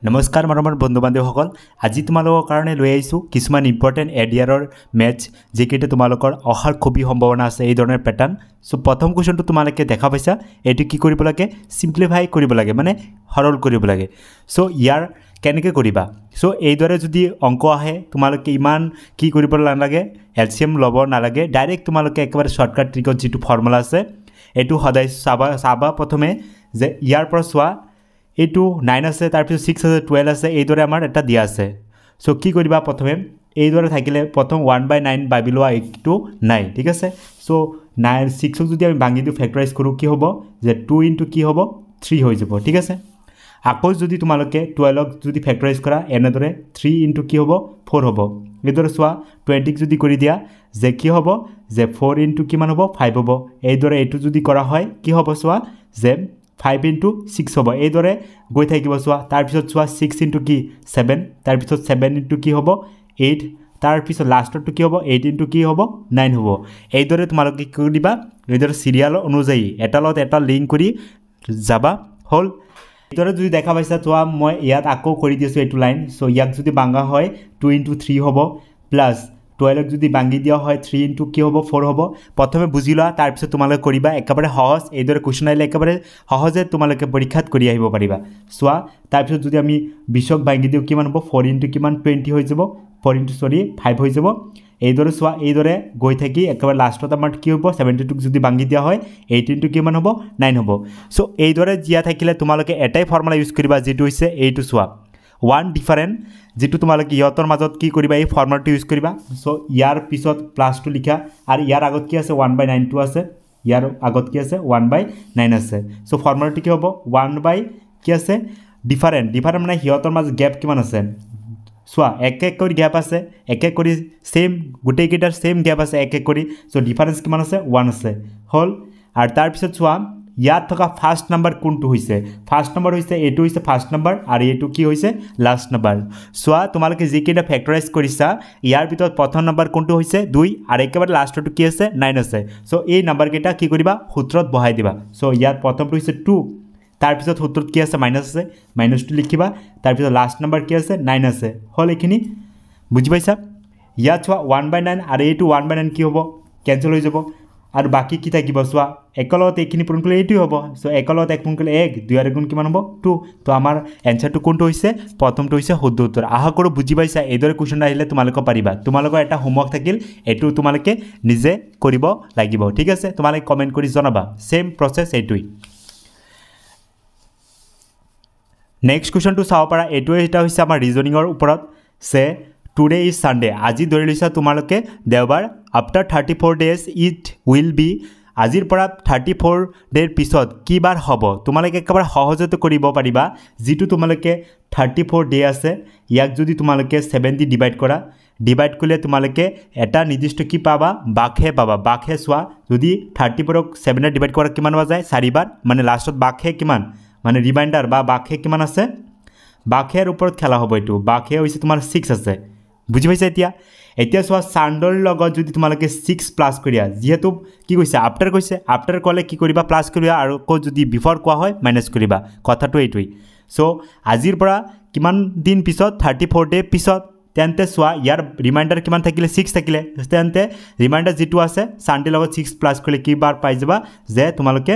নমস্কাৰ মৰমৰ বন্ধু বান্ধৱীসকল আজি তোমালোকৰ কাৰণে লৈ আহিছোঁ কিছুমান ইম্পৰ্টেণ্ট এডিয়াৰৰ মেথছ যিকেইটা তোমালোকৰ অহাৰ খুবেই সম্ভাৱনা আছে এই ধৰণৰ পেটাৰ্ণ সো প্ৰথম কোৱেশ্যনটো তোমালোকে দেখা পাইছা এটো কি কৰিব লাগে সিম্পলিফাই কৰিব লাগে মানে সৰল কৰিব লাগে সো ইয়াৰ কেনেকৈ কৰিবা সো এই দৰে যদি অংক আহে তোমালোকে ইমান কি কৰিব নালাগে এলসিএম ল'ব নালাগে ডাইৰেক্ট তোমালোকে একেবাৰে শৰ্টকাট ট্ৰিকত যেটো ফৰ্মুলা আছে এটো সদায় চাবা প্ৰথমে যে ইয়াৰ পৰা চোৱা এইটো 9 আছে তাৰ পিছত 6 আছে 12 আছে এই দৰে আমাৰ এটা দিয়া আছে সো কি কৰিবা প্ৰথমে এই দৰে থাকিলে প্ৰথম 1/9 ভাবি লোৱা এইটো 9 ঠিক আছে সো 9 6 ক যদি আমি ভাঙি দিও ফেক্টৰাইজ কৰো কি হ'ব যে 2 * কি হ'ব 3 হৈ যাব ঠিক আছে আকৌ যদি তোমালোকে 12 ক যদি ফেক্টৰাইজ কৰা এনে দৰে 3 * কি হ'ব 4 হ'ব এই দৰে চোৱা 20 ক যদি কৰি দিয়া যে কি হ'ব যে 4 * কিমান হ'ব 5 হ'ব এই দৰে এটো যদি কৰা হয় কি হ'ব চোৱা যে 5 * 6 হ'ব এই দৰে গৈ থাকিব চোৱা তাৰ পিছত চোৱা 6 * কি 7 তাৰ পিছত 7 * কি হ'ব 8 তাৰ পিছত লাষ্টটো কি হ'ব 8 * কি হ'ব 9 হ'ব এই দৰে তোমালোকে কি কৰিবা এই দৰে সিৰিয়াল অনুযায়ী এটা লগত এটা লিংক কৰি যাবা হল এই দৰে যদি দেখা পাইছা চোৱা মই ইয়াত আকৌ কৰি দিছো এইটো লাইন সো ইয়াক যদি ভাঙা হয় 2 * 3 হ'ব প্লাস 12 যদি ভাঙি দিয়া হয় 3 * কি হ'ব 4 হ'ব প্ৰথমে বুজি লোৱা তাৰ পিছত তোমালোকে কৰিবা একেবাৰে সহজ এই দৰে কোৱেশ্চন আইলে একেবাৰে সহজে তোমালোকে পৰীক্ষাত কৰি আহিব পাৰিবা সোৱা তাৰ পিছত যদি আমি 20 ক ভাঙি দিও কিমান হ'ব 4 * কিমান 20 হৈ যাব 4 * 5 হৈ যাব এই দৰে সোৱা এই দৰে গৈ থাকি একেবাৰে লাষ্টত আমাৰ কি হ'ব 72 ক যদি ভাঙি দিয়া হয় 18 * কিমান হ'ব 9 হ'ব সো এই দৰে জিয়া থাকিলে তোমালোকে এটাই ফৰ্মুলা ইউজ কৰিবা যেটো হৈছে এইটো সোৱা ওয়ান ডিফাৰেন্ট যেটো তোমালোকে ইয়তৰ মাজত কি কৰিবা এই ফৰ্মুলাটো ইউজ কৰিবা সো ইয়াৰ পিছত প্লাসটো লিখা আৰু ইয়াৰ আগত কি আছে 1/9 টো আছে ইয়াৰ আগত কি আছে 1/9 আছে সো ফৰ্মুলাটো কি হ'ব 1 কি আছে ডিফাৰেন্ট মানে ইয়তৰ মাজত গ্যাপ কিমান আছে সোৱা এক কৰি গ্যাপ আছে এক কৰি সেম গুটেই কেটাৰ সেম গ্যাপ আছে এক কৰি সো ডিফাৰেন্স কিমান আছে 1 আছে হল আৰু তাৰ পিছত সোৱা ইয়াত থকা ফাৰ্স্ট নাম্বাৰ কোনটো হৈছে ফাৰ্স্ট নাম্বাৰ হৈছে এটো হৈছে ফাৰ্স্ট নাম্বাৰ আৰু এটো কি হৈছে লাস্ট নাম্বাৰ সোৱা তোমালোকে যিকেটা ফেক্টৰাইজ কৰিছা ইয়াৰ ভিতৰত প্ৰথম নাম্বাৰ কোনটো হৈছে 2 আৰু একেবাৰে লাষ্টটো কি আছে 9 আছে সো এই নাম্বাৰ কেটা কি কৰিবা সূত্ৰত বহাই দিবা সো ইয়াত প্ৰথমটো হৈছে 2 তাৰ পিছত সূত্ৰত কি আছে মাইনাস আছে মাইনাসটো লিখিবা তাৰ পিছত লাস্ট নাম্বাৰ কি আছে 9 আছে হল এখিনি বুজি পাইছা ইয়াত সোৱা 1/9 আৰু এটো 1/9 কি হ'ব ক্যান্সেল হৈ যাব আৰু বাকি কি থাকিব সোৱা একলত এখিনি পূৰণ কৰিলে এইটো হ'ব সো একলত এক পূৰণ কৰিলে 1 2 আৰু গুণ কিমান হ'ব 2 তো আমাৰ এনসাৰটো কোনটো হৈছে প্ৰথমটো হৈছে শুদ্ধ উত্তৰ আশা কৰো বুজি পাইছা এইদৰে কোৱেশ্চন আহিলে তোমালোকে পাৰিবা তোমালোকৰ এটা হোমৱৰ্ক থাকিল এটো তোমালোকে নিজে কৰিব লাগিব ঠিক আছে তোমালোকে কমেন্ট কৰি জনাবা সেম প্ৰসেস এইটোই নেক্সট কোৱেশ্চনটো চাও পাৰা এইটো এটা হৈছে আমাৰ ৰিজনিংৰ ওপৰত সে Today is Sunday. আজি ধৰি লৈছা তোমালোকে দেওবাৰ after 34 days it will be আজিৰ পৰা 34 ডেৰ পিছত কি বাৰ হ'ব তোমালোকে একেবাৰে সহজতে কৰিব পাৰিবা যেটো তোমালোকে 34 ডে আছে ইয়াক যদি তোমালোকে 7 দি ডিভাইড ডিভাইড কৰিলে তোমালোকে এটা নিৰ্দিষ্ট কি পাবা বাখে সোৱা যদি 34 ক 7 এ ডিভাইড কৰা কিমান হৈ যায় 4 বাৰ মানে লাষ্টত বাখে কিমান মানে ৰিমাইন্ডাৰ বা বাখে কিমান আছে বাখেৰ ওপৰত খেলা হ'ব এটো বাখে হৈছে তোমাৰ 6 আছে বুজি পাইছা এতিয়া সোৱা সান্ডৰ লগত যদি তোমালোকে 6 প্লাস কৰিয়া যেহেতু কি কৈছে আফটাৰ কলে কি কৰিবা প্লাস কৰিয়া আৰু কো যদি বিফৰ কোৱা হয় মাইনাস কৰিবা কথাটো এইটোই সো আজিৰ পৰা কিমান দিন পিছত 34 ডে পিছত তেন্তে সোৱা ইয়াৰ ৰিমাইন্ডাৰ কিমান থাকিলে 6 থাকিলে তেন্তে ৰিমাইন্ডাৰ যেটো আছে সান্ডে লগত 6 প্লাস কৰিলে কি বাৰ পাই যাবা যে তোমালোকে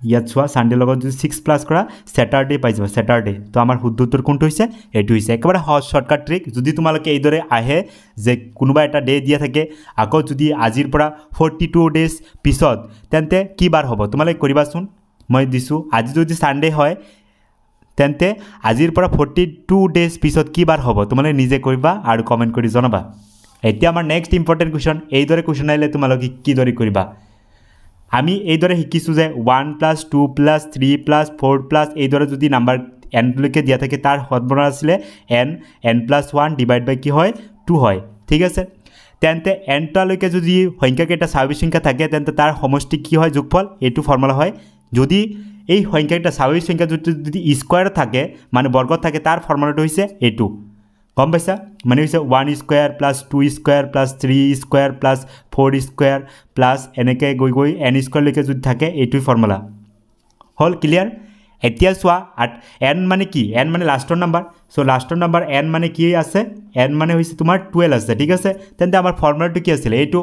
ইয়াত সোৱা সান্ডে লগত যদি 6 প্লাস কৰা স্যাটাৰডে পাই যাবা স্যাটাৰডে তো আমাৰ শুদ্ধ উত্তৰ কোনটো হৈছে এটো হৈছে একেবাৰে সহজ শৰ্টকাট ট্ৰিক যদি তোমালোকে এই দৰে আহে যে কোনোবা এটা ডে দিয়া থাকে আকৌ যদি আজিৰ পৰা 42 ডেজ পিছত তেন্তে কি বাৰ হ'ব তোমালোকে কৰিবাচোন মই দিছো আজি যদি সান্ডে হয় তেন্তে আজিৰ পৰা 42 ডেজ পিছত কি বাৰ হ'ব তোমালোকে নিজে কৰিবা আৰু কমেন্ট কৰি জনাবা এতিয়া আমাৰ নেক্সট ইম্পৰ্টেন্ট কোৱেশ্চন এই দৰে কোৱেশ্চন আইলে তোমালোকে কি দৰে কৰিবা আমি এই দৰে শিকিছো যে 1 + 2 + 3 + 4 + এই দৰে যদি নাম্বাৰ n লৈকে দিয়া থাকে তাৰ হৰবনা আছিল n + 1 ডিভাইড বাই কি হয় 2 হয় ঠিক আছে তেন্তে n টা লৈকে যদি সংখ্যা কেটা স্বাভাৱিক সংখ্যা থাকে তেন্তে তাৰ সমষ্টি কি হয় যোগফল এটো ফৰ্মুলা হয় যদি এই সংখ্যা কেটা স্বাভাৱিক সংখ্যা যদি স্কয়াৰ থাকে মানে বৰ্গত থাকে তাৰ ফৰ্মুলাটো হৈছে এটো কম পাইছা মানে হৈছে 1 স্কয়াৰ + 2 স্কয়াৰ + 3 স্কয়াৰ + 4 স্কয়াৰ + এনেকে গৈ n স্কয়াৰ লৈকে যদি থাকে এইটোই ফৰ্মুলা হল ক্লিয়াৰ এতিয়া চোৱা n মানে কি n মানে লাষ্টৰ নাম্বাৰ সো লাষ্টৰ নাম্বাৰ n মানে কি আছে n মানে হৈছে তোমাৰ 12 আছে ঠিক আছে তেন্তে আমাৰ ফৰ্মুলাটো কি আছিল এইটো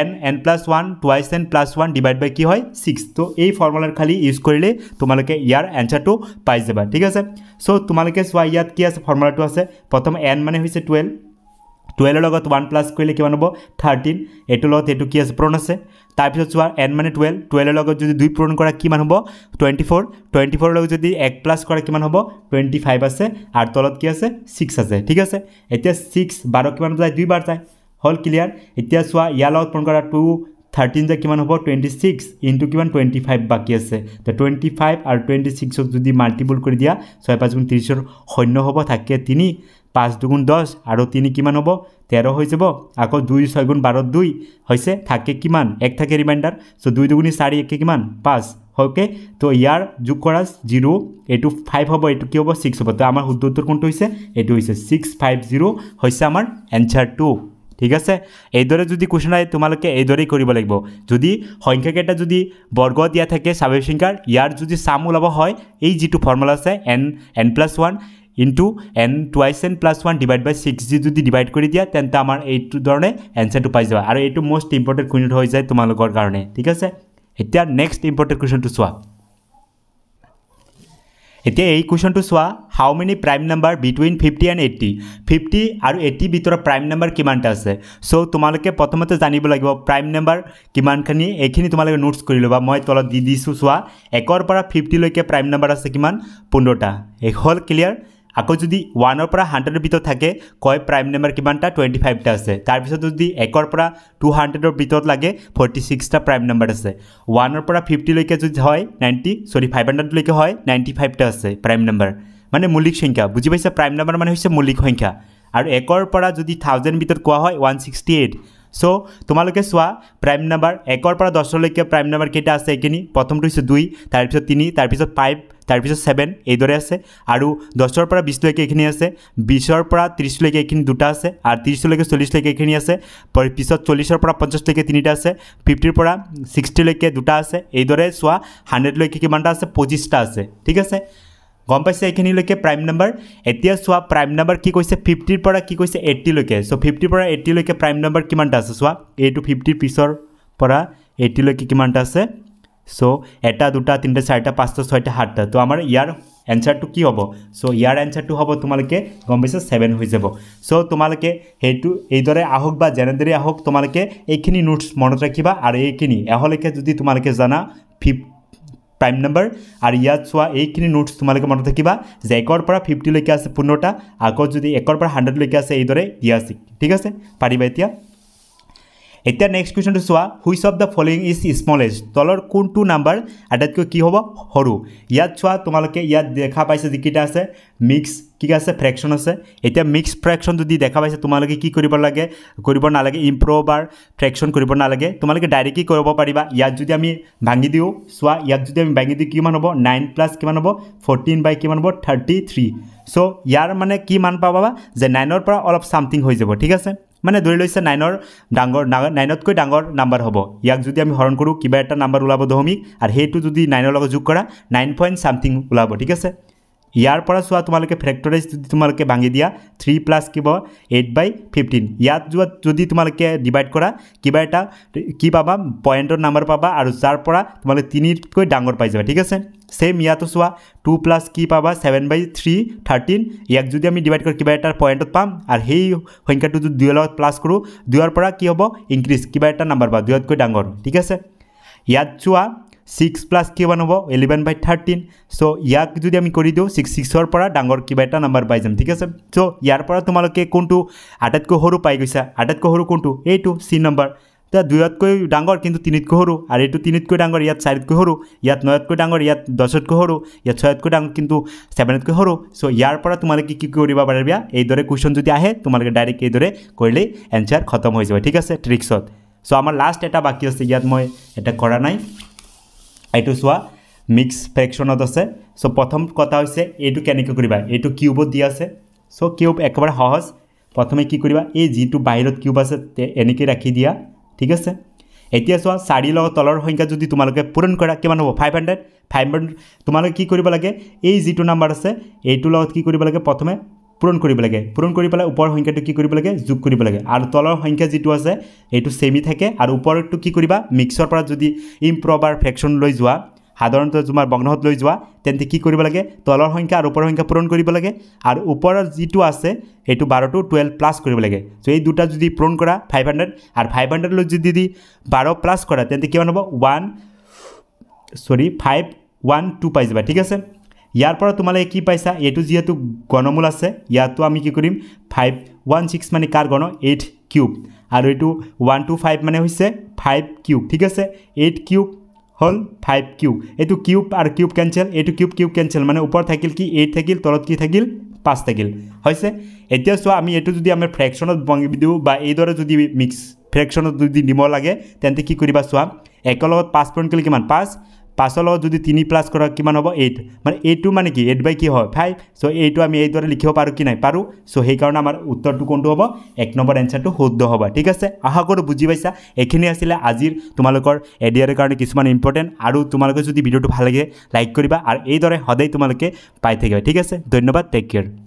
n + 1 twice n + 1 ডিভাইড বাই কি হয় 6 তো এই ফৰ্মুলাৰ খালি ইউজ কৰিলে তোমালোকে ইয়াৰ আনসাৰটো পাই যাবা ঠিক আছে সো তোমালোকে চোৱা ইয়াত কি আছে ফৰ্মুলাটো আছে প্ৰথম n মানে হৈছে 12 12 লগত 1 প্লাস কৰিলে কিমান হ'ব 13 এটো লগত এটো কি আছে পূৰণ আছে তাৰ পিছত চোৱা n মানে 12 12 লগত যদি 2 পূৰণ কৰা কিমান হ'ব 24 24 লগত যদি 1 প্লাস কৰা কিমান হ'ব 25 আছে আৰু তলত কি আছে 6 আছে ঠিক আছে এতিয়া 6 12 কিমান যায় 2 বাৰ যায় হল ক্লিয়াৰ এতিয়া চোৱা ইয়াৰ লগত পূৰণ কৰা 2 13 যে কিমান হ'ব 26 ইনটু কিমান 25 বাকি আছে তো 25 আৰু 26 ক যদি মাল্টিপল কৰি দিয়া 6 5 গুণ 30 ৰ শূন্য হ'ব থাকে 3 5 2 গুণ 10 আৰু 3 কিমান হ'ব 13 হৈ যাব আকৌ 2 6 গুণ 12 2 হৈছে থাকে কিমান এক থাকে ৰিমাইন্ডাৰ সো 2 2 গুণ 4 এক কিমান 5 ওকে তো ইয়াৰ যোগ কৰা 0 এটো 5 হ'ব এটো কি হ'ব 6 হ'ব তো আমাৰ শুদ্ধ উত্তৰ কোনটো হৈছে এটো হৈছে 650 হৈছে আমাৰ आंसर 2 ঠিক আছে এইদৰে যদি কোশ্চন আহে তোমালোকে এইদৰে কৰিব লাগিব যদি সংখ্যা কেটা যদি বৰ্গ দিয়া থাকে স্বাভাৱিক সংখ্যাৰ ইয়াৰ যদি সাম ওলাব হয় এই যেটো ফৰ্মুলা আছে n + 1 into n twice n plus 1 divided by 6 যদি ডিভাইড কৰি দিয়া তেন্তে আমাৰ এইটো ধৰণে आंसरটো পাই যাবা আৰু এইটো মোস্ট ইম্পৰ্টেন্ট কুৱেশ্যন হৈ যায় তোমালোকৰ কাৰণে ঠিক আছে এতিয়া নেক্সট ইম্পৰ্টেন্ট কুৱেশ্যনটো চোৱা এতিয়া এই কুৱেশ্যনটো চোৱা how many prime number between 50 and 80 50 আৰু 80 ভিতৰত প্ৰাইম নাম্বাৰ কিমানটা আছে সো তোমালোকে প্ৰথমতে জানিব লাগিব প্ৰাইম নাম্বাৰ কিমানখানি এইখিনি তোমালোকে নোটছ কৰি লবা মই তলত দি দিছো চোৱা 1 ৰ পৰা 50 লৈকে প্ৰাইম নাম্বাৰ আছে কিমান 15টা এই হল ক্লিয়াৰ আকৌ যদি 1 ৰ পৰা 100 ৰ ভিতৰত থাকে কয় প্ৰাইম নাম্বাৰ কিমানটা 25টা আছে তাৰ পিছত যদি 1 ৰ পৰা 200 ৰ ভিতৰত লাগে 46টা প্ৰাইম নাম্বাৰ আছে 1 ৰ পৰা 50 লৈকে যদি হয় 500 লৈকে হয় 95টা আছে প্ৰাইম নাম্বাৰ মানে মৌলিক সংখ্যা বুজি পাইছা প্ৰাইম নাম্বাৰ মানে হৈছে মৌলিক সংখ্যা আৰু 1 ৰ পৰা যদি 1000 ভিতৰত কোৱা হয় 168 সো তোমালোকে চোৱা প্ৰাইম নাম্বাৰ 1 ৰ পৰা 10 লৈকে প্ৰাইম নাম্বাৰ কেটা আছে একিনি প্ৰথমটো হৈছে 2 তাৰ পিছত 3 তাৰ পিছত 5 তাৰ পিছত 7 এই দৰে আছে আৰু 10 ৰ পৰা 20 লৈকে এখিনি আছে 20 ৰ পৰা 30 লৈকে এখিনি দুটা আছে আৰু 30 লৈকে 40 লৈকে এখিনি আছে পিছত 40 ৰ পৰা 50 লৈকে তিনিটা আছে 50 ৰ পৰা 60 লৈকে দুটা আছে এই দৰে চোৱা 100 লৈকে কিমানটা আছে 25টা আছে ঠিক আছে গম পাইছে এখিনি লৈকে প্ৰাইম নাম্বাৰ এতিয়া চোৱা প্ৰাইম নাম্বাৰ কি কৈছে 50 ৰ পৰা কি কৈছে 80 লৈকে সো 50 ৰ পৰা 80 লৈকে প্ৰাইম নাম্বাৰ কিমানটা আছে চোৱা এটো 50 পিছৰ পৰা 80 লৈকে কিমানটা আছে সো এটা দুটা তিনটা চাৰিটা পাঁচটা ছয়টা সাতটা তো আমাৰ ইয়াৰ आंसरটো কি হ'ব সো ইয়াৰ आंसरটো হ'ব তোমালোকে গম পাইছা 7 হৈ যাব সো তোমালোকে হেতু এইদৰে আহক বা জেনেদৰে আহক তোমালোকে এইখিনি নোটছ মনত ৰাখিবা আৰু এইখিনি এহলৈকে যদি তোমালোকে জানা प्राइम नंबर और ইয়াত চোৱা এইখিনি নোটছ তোমালোকে মনত ৰাখিবা যে 1 ৰ পৰা 50 লৈকে আছে 15টা আকৌ যদি 1 ৰ পৰা 100 লৈকে আছে এইদৰে দিয়া আছে ঠিক আছে পাৰিবা এতিয়া নেক্সট কোৱেশ্চনটো চোৱা which of the following is smallest তলৰ কোনটো নাম্বাৰ আটাইতকৈ কি হ'ব হৰু ইয়াত চোৱা তোমালোকে ইয়াত দেখা পাইছে যিকিটা আছে মিক্স কি আছে ফ্ৰেকশন আছে এতিয়া মিক্স ফ্ৰেকশন যদি দেখা পাইছে তোমালোকে কি কৰিব লাগে কৰিব নালাগে ইমপ্ৰুভ আৰ ফ্ৰেকশন কৰিব নালাগে তোমালোকে ডাইৰেক্টলি কৰিব পাৰিবা ইয়াত যদি আমি ভাঙি দিও চোৱা ইয়াত যদি আমি ভাঙি দিও কিমান হ'ব 9 প্লাস কিমান হ'ব 14 বাই কিমান হ'ব 33 সো ইয়াৰ মানে কি মান পাবা যে 9 ৰ পৰা অলপ সামথিং হৈ যাব ঠিক আছে মানে ধৰি লৈছে 9 ৰ ডাঙৰ 9 তকৈ ডাঙৰ নাম্বাৰ হ'ব ইয়াক যদি আমি হৰণ কৰো কিবা এটা নাম্বাৰ ওলাব দহমিক আৰু হেতু যদি 9 ৰ লগত যোগ কৰা 9 পইণ্ট সামথিং ওলাব ঠিক আছে ইয়াৰ পৰা চোৱা তোমালোকে ফ্যাক্টৰাইজ যদি তোমালোকে ভাঙি দিয়া 3 প্লাস কিব 8/15 ইয়াত যদি তোমালোকে ডিভাইড কৰা কিবা এটা কি পাবা পয়েন্টৰ নাম্বাৰ পাবা আৰু যাৰ পৰা তোমালোকে 3 তকৈ ডাঙৰ পাই যাবা ঠিক আছে সেম ইয়াতো চোৱা 2 প্লাস কি পাবা 7/3 13 ইয়াক যদি আমি ডিভাইড কৰি কিবা এটা পয়েন্টত পাম আৰু হেই সংখ্যাটো যদি 2 লগত প্লাস কৰো 2 ৰ পৰা কি হ'ব ইনক্ৰিজ কিবা এটা নাম্বাৰ পাবা 2 তকৈ ডাঙৰ ঠিক আছে ইয়াত চোৱা 6 plus কি বানব 11/13 সো ইয়াক যদি আমি কৰি দিও 6 ৰ পৰা ডাঙৰ কিবা এটা নাম্বাৰ পাই যাম ঠিক আছে সো ইয়াৰ পৰা তোমালোকে কোনটো আটাইতকৈ সৰু পাই গৈছা আটাইতকৈ সৰু কোনটো এইটো সি নাম্বাৰ তা 2 তকৈ ডাঙৰ কিন্তু 3 তকৈ সৰু আৰু এইটো 3 তকৈ ডাঙৰ ইয়াত 4 তকৈ সৰু ইয়াত 9 তকৈ ডাঙৰ ইয়াত 10 তকৈ সৰু ইয়াত 6 তকৈ ডাঙৰ কিন্তু 7 তকৈ সৰু সো ইয়াৰ পৰা তোমালোকে কি কৰিবা পাৰিবা এইদৰে কোৱেশ্চন যদি আহে তোমালোকে ডাইৰেক্ট এইদৰে কৰিলে आंसर খতম হৈ যাব ঠিক আছে ট্ৰিক্সত সো আমাৰ লাষ্ট এটা বাকি আছে ইয়াত মই এটা কৰা নাই এইটো চোৱা মিক্স ফ্ৰেকশনত আছে সো প্ৰথম কথা হৈছে এইটো কেনেকৈ কৰিবা এইটো কিউবত দিয়া আছে সো কিউব একেবাৰে সহজ প্ৰথমে কি কৰিবা এই যেটো বাহিৰত কিউব আছে এনেকৈ ৰাখি দিয়া ঠিক আছে এতিয়া চোৱা 4 লগত তলৰ সংখ্যা যদি তোমালোকে পূৰণ কৰা কিমান হ'ব 500 500 তোমালোকে কি কৰিব লাগে এই যিটো নাম্বাৰ আছে এইটো লগত কি কৰিব লাগে প্ৰথমে পূৰণ কৰিব লাগে পূৰণ কৰি পেলাই ওপৰ সংখ্যাটো কি কৰিব লাগে যোগ কৰিব লাগে আৰু তলৰ সংখ্যা যিটো আছে এইটো সেমি থাকে আৰু ওপৰটো কি কৰিবা মিক্সৰ পৰা যদি ইম্প্ৰপাৰ ফ্ৰেকশন লৈ যোৱা সাধাৰণতে তোমাৰ বগ্নহত লৈ যোৱা তেন্তে কি কৰিব লাগে তলৰ সংখ্যা আৰু ওপৰ সংখ্যা পূৰণ কৰিব লাগে আৰু ওপৰৰ যিটো আছে এইটো 12 টো 12 প্লাস কৰিব লাগে সো এই দুটা যদি পূৰণ কৰা 500 আৰু 500 লৈ যদি 12 প্লাস কৰা তেন্তে কিমান হ'ব 512 পাই যাবা ঠিক আছে ইয়াৰ পৰা তোমালোকে কি পাইছা এটো যেহেতু গণমূল আছে ইয়াতো আমি কি কৰিম 516 মানে কাৰ গণ 8 কিউব আৰু এটো 125 মানে হৈছে 5 কিউব ঠিক আছে 8 কিউব হল 5 কিউব এটো কিউব আর কিউব ক্যান্সেল এটো কিউব কিউব ক্যান্সেল মানে উপর থাকিল কি 8 থাকিল তলত কি থাকিল 5 থাকিল হইছে এতিয়া সো আমি এটো যদি আমাৰ ফ্ৰ্যাকশনত বঙ্গি দিও বা এই দৰে যদি মিক্স ফ্ৰ্যাকশনত যদি নিম লাগে তেন্তে কি কৰিবা সোৱা এক লগত 5 পইণ্ট কিমান 5 5 লগত যদি 3 প্লাস কৰা কিমান হ'ব 8 মানে 8 মানে কি 8 বাই কি হয় 5 সো এইটো আমি এই দৰে লিখিব পাৰো কি নাই পাৰো সো সেই কাৰণে আমাৰ উত্তৰটো কোনটো হ'ব এক নম্বৰ এনসাৰটো শুদ্ধ হ'ব ঠিক আছে আশা কৰো বুজি পাইছা এখিনি আছিল আজিৰ তোমালোকৰ এডিআৰ কাৰণে কিছুমান ইম্পৰ্টেন্ট আৰু তোমালোকে যদি ভিডিওটো ভাল লাগে লাইক কৰিবা আৰু এই দৰে সদায় তোমালোকে পাই থাকিবা ঠিক আছে ধন্যবাদ টেক কেয়াৰ